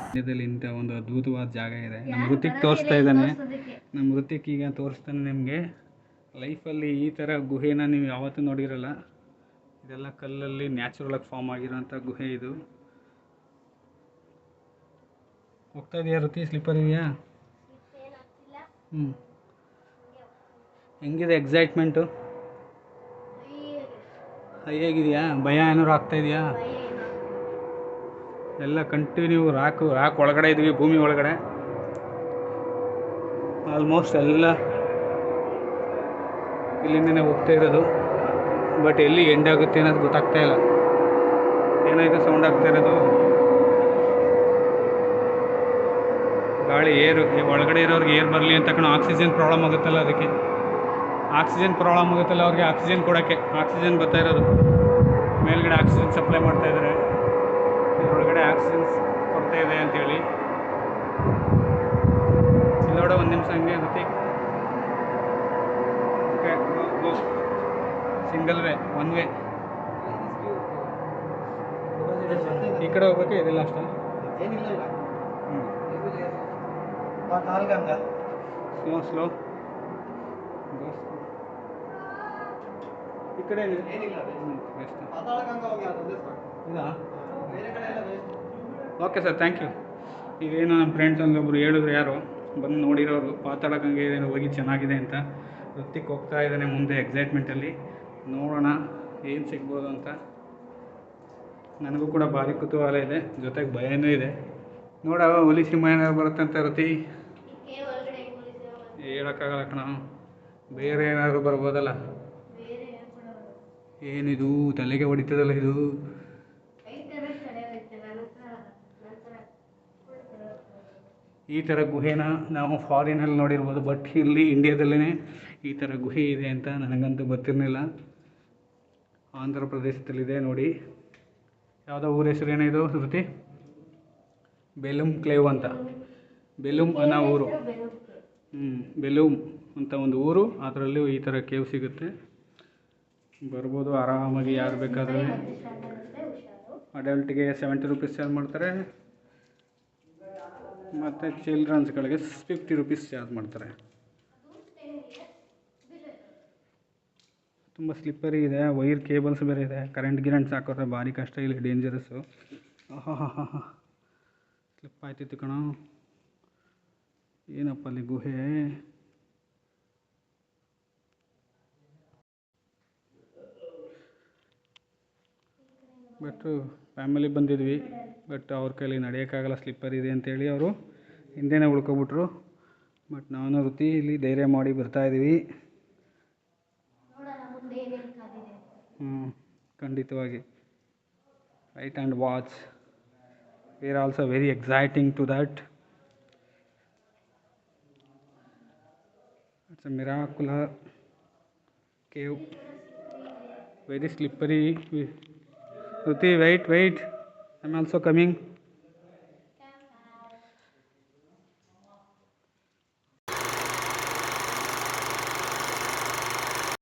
ಇಂಡಿಯಾದಲ್ಲಿ ಇಂಥ ಒಂದು ಅದ್ಭುತವಾದ ಜಾಗ ಇದೆ. ನಮ್ಮ ಋತಿಕ್ ತೋರಿಸ್ತಾ ಇದ್ದಾನೆ. ನಮ್ಮ ಋತಿಕ್ ಈಗ ತೋರಿಸ್ತಾನೆ ನಿಮಗೆ. ಲೈಫಲ್ಲಿ ಈ ಥರ ಗುಹೆನ ನೀವು ಯಾವತ್ತೂ ನೋಡಿರಲ್ಲ. ಇದೆಲ್ಲ ಕಲ್ಲಲ್ಲಿ ನ್ಯಾಚುರಲಾಗಿ ಫಾರ್ಮ್ ಆಗಿರೋಂಥ ಗುಹೆ ಇದು. ಹೋಗ್ತಾ ಇದೆಯಾ ಋತಿ? ಸ್ಲಿಪ್ಪರ್ ಇದೆಯಾ? ಹೆಂಗಿದೆ ಎಕ್ಸೈಟ್ಮೆಂಟು? ಹೇಗಿದೆಯಾ? ಭಯ ಏನಾದ್ರು ಆಗ್ತಾಯಿದೆಯಾ? ಎಲ್ಲ ಕಂಟಿನ್ಯೂ ರಾಕ್ ಒಳಗಡೆ ಇದ್ವಿ, ಭೂಮಿ ಒಳಗಡೆ ಆಲ್ಮೋಸ್ಟ್ ಎಲ್ಲ ಇಲ್ಲಿಂದನೇ ಹೋಗ್ತಾ ಇರೋದು. ಬಟ್ ಎಲ್ಲಿ ಎಂಡ್ ಆಗುತ್ತೆ ಅನ್ನೋದು ಗೊತ್ತಾಗ್ತಾ ಇಲ್ಲ. ಏನಾಯಿತು ಸೌಂಡ್ ಆಗ್ತಾ ಇರೋದು? ಗಾಳಿ ಏರು ಒಳಗಡೆ ಇರೋರಿಗೆ ಏರ್ ಬರಲಿ ಅಂತ ಕಣ. ಆಕ್ಸಿಜನ್ ಪ್ರಾಬ್ಲಮ್ ಆಗುತ್ತಲ್ಲ, ಅದಕ್ಕೆ ಆಕ್ಸಿಜನ್ ಪ್ರಾಬ್ಲಮ್ ಆಗುತ್ತಲ್ಲ ಅವ್ರಿಗೆ ಆಕ್ಸಿಜನ್ ಕೊಡೋಕ್ಕೆ. ಆಕ್ಸಿಜನ್ ಬರ್ತಾ ಇರೋದು ಮೇಲ್ಗಡೆ ಆಕ್ಸಿಜನ್ ಸಪ್ಲೈ ಮಾಡ್ತಾಯಿದ್ದಾರೆ. ಒಳಗಡೆ ಆಕ್ಸಿಜನ್ ಕೊಡ್ತಾ ಇದೆ ಅಂತೇಳಿ. ಇಲ್ಲೋಡ ಒಂದು ನಿಮಿಷ ಹಂಗೆ ಇರುತ್ತೆ. Okay, go. Single way, one way. ಈ ಕಡೆ ಹೋಗ್ಬೇಕು, ಇದೆಲ್ಲ ಅಷ್ಟ ಸ್ಲೋ ಈ ಕಡೆ ಓಕೆ ಸರ್, ಥ್ಯಾಂಕ್ ಯು. ಇದೇನು ನಮ್ಮ ಫ್ರೆಂಡ್ಸ್ ಒಬ್ಬರು ಹೇಳಿದ್ರು, ಯಾರು ಬಂದು ನೋಡಿರೋರು, ಪಾತಾಳ ಗಂಗೆ ಏನು ಹೋಗಿ ಚೆನ್ನಾಗಿದೆ ಅಂತ. ಋತಿಕ್ ಹೋಗ್ತಾ ಇದ್ದಾನೆ ಮುಂದೆ ಎಕ್ಸೈಟ್ಮೆಂಟಲ್ಲಿ. ನೋಡೋಣ ಏನು ಸಿಗ್ಬೋದು ಅಂತ. ನನಗೂ ಕೂಡ ಭಾರಿ ಕುತೂಹಲ ಇದೆ, ಜೊತೆಗೆ ಭಯನೂ ಇದೆ. ನೋಡ ಹುಲಿ ಸಿಂಹ ಏನಾದ್ರು ಬರುತ್ತೆ ಅಂತ ಋತಿ. ಹೇಳೋಕ್ಕಾಗಲ್ಲ ಕಣ, ಬೇರೆ ಏನಾದರೂ ಬರ್ಬೋದಲ್ಲ. ಏನಿದು ತಲೆಗೆ ಹೊಡಿತದಲ್ಲ ಇದು? ಈ ಥರ ಗುಹೆನ ನಾವು ಫಾರಿನಲ್ಲಿ ನೋಡಿರ್ಬೋದು, ಬಟ್ ಇಲ್ಲಿ ಇಂಡಿಯಾದಲ್ಲೇ ಈ ಥರ ಗುಹೆ ಇದೆ ಅಂತ ನನಗಂತೂ ಗೊತ್ತಿರಲಿಲ್ಲ. ಆಂಧ್ರ ಪ್ರದೇಶದಲ್ಲಿದೆ ನೋಡಿ. ಯಾವುದೋ ಊರ ಹೆಸರು ಏನಿದು ಶ್ರುತಿ? ಬೆಲೂಮ್ ಕ್ಲೇವ್ ಅಂತ. ಬೆಲೂಮ್ ಅನ್ನೋ ಊರು. ಬೆಲೂಮ್ ಅಂತ ಒಂದು ಊರು, ಅದರಲ್ಲೂ ಈ ಥರ ಕೇವ್ ಸಿಗುತ್ತೆ. ಬರ್ಬೋದು ಆರಾಮಾಗಿ, ಯಾರು ಬೇಕಾದ್ರೆ. ಅಡಲ್ಟ್ಗೆ 70 ರೂಪೀಸ್ ಚಾರ್ಜ್ ಮಾಡ್ತಾರೆ, ಮತ್ತು ಚಿಲ್ಡ್ರನ್ಸ್ಗಳಿಗೆ 50 ರೂಪೀಸ್ ಚಾರ್ಜ್ ಮಾಡ್ತಾರೆ. ತುಂಬ ಸ್ಲಿಪ್ಪರಿ ಇದೆ, ವೈರ್ ಕೇಬಲ್ಸ್ ಬೇರೆ ಇದೆ. ಕರೆಂಟ್ಸ್ ಹಾಕೋದ್ರೆ ಭಾರಿ ಕಷ್ಟ, ಇಲ್ಲಿ ಡೇಂಜರಸ್ಸು. ಹಾಂ ಸ್ಲಿಪ್ ಆಯ್ತಿತ್ತು ಕಣ. ಏನಪ್ಪ ಅಲ್ಲಿ ಗುಹೆ? ಬಟ್ ಫ್ಯಾಮಿಲಿ ಬಂದಿದ್ವಿ, ಬಟ್ ಅವ್ರ ಕೈಲಿ ನಡೆಯೋಕ್ಕಾಗಲ್ಲ, ಸ್ಲಿಪ್ಪರ್ ಇದೆ ಅಂತೇಳಿ ಅವರು ಹಿಂದೆನೇ ಉಳ್ಕೊಬಿಟ್ರು. ಬಟ್ ನಾನು ಋತಿ ಇಲ್ಲಿ ಧೈರ್ಯ ಮಾಡಿ ಬರ್ತಾಯಿದ್ದೀವಿ. ಖಂಡಿತವಾಗಿ. Right and watch. We are also very exciting to that. It's a miraculous cave, very slippery. Ruti, wait, I'm also coming.